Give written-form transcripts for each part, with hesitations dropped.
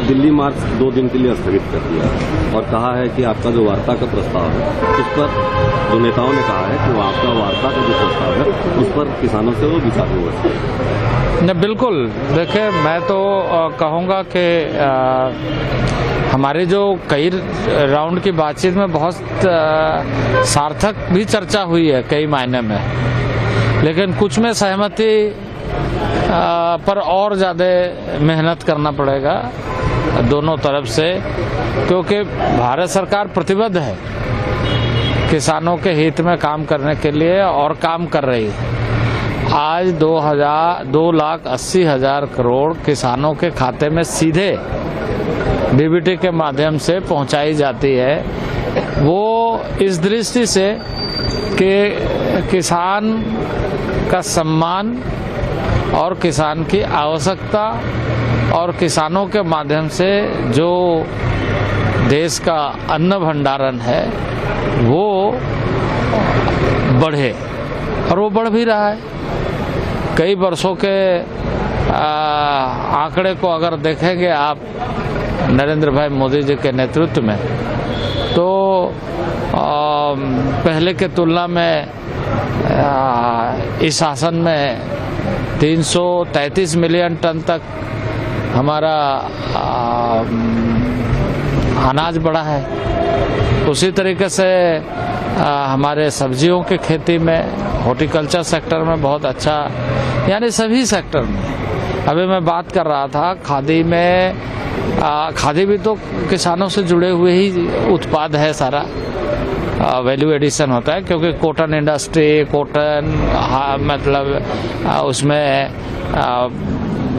दिल्ली मार्च 2 दिन के लिए स्थगित कर दिया और कहा है कि आपका जो वार्ता का प्रस्ताव है उस पर जो नेताओं ने कहा है कि वो आपका वार्ता का जो प्रस्ताव है उस पर किसानों से वो विचार विमर्श करें। नहीं, बिल्कुल। देखिए, मैं तो कहूँगा कि हमारे जो कई राउंड की बातचीत में बहुत सार्थक भी चर्चा हुई है कई मायने में, लेकिन कुछ में सहमति पर और ज़्यादा मेहनत करना पड़ेगा दोनों तरफ से, क्योंकि भारत सरकार प्रतिबद्ध है किसानों के हित में काम करने के लिए और काम कर रही है। आज 2,80,000 करोड़ किसानों के खाते में सीधे डीबीटी के माध्यम से पहुंचाई जाती है। वो इस दृष्टि से कि किसान का सम्मान और किसान की आवश्यकता और किसानों के माध्यम से जो देश का अन्न भंडारण है वो बढ़े, और वो बढ़ भी रहा है। कई वर्षों के आंकड़े को अगर देखेंगे आप नरेंद्र भाई मोदी जी के नेतृत्व में, तो पहले के तुलना में इस शासन में 333 मिलियन टन तक हमारा अनाज बढ़ा है। उसी तरीके से हमारे सब्जियों की खेती में, हॉर्टिकल्चर सेक्टर में बहुत अच्छा, यानी सभी सेक्टर में। अभी मैं बात कर रहा था खादी में, खादी भी तो किसानों से जुड़े हुए ही उत्पाद है, सारा वैल्यू एडिशन होता है, क्योंकि कॉटन इंडस्ट्री, कॉटन मतलब उसमें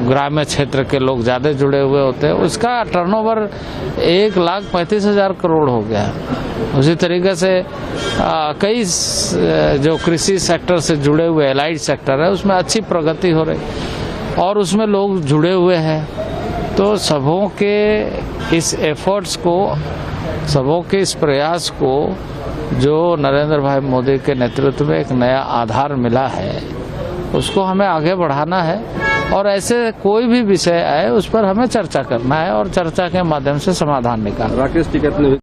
ग्रामीण क्षेत्र के लोग ज़्यादा जुड़े हुए होते हैं। उसका टर्नओवर 1,35,000 करोड़ हो गया। उसी तरीके से कई जो कृषि सेक्टर से जुड़े हुए एलाइड सेक्टर है उसमें अच्छी प्रगति हो रही और उसमें लोग जुड़े हुए हैं। तो सबों के इस एफर्ट्स को, सबों के इस प्रयास को जो नरेंद्र भाई मोदी के नेतृत्व में एक नया आधार मिला है, उसको हमें आगे बढ़ाना है और ऐसे कोई भी विषय आए उस पर हमें चर्चा करना है और चर्चा के माध्यम से समाधान निकालना। राकेश टिकैत ने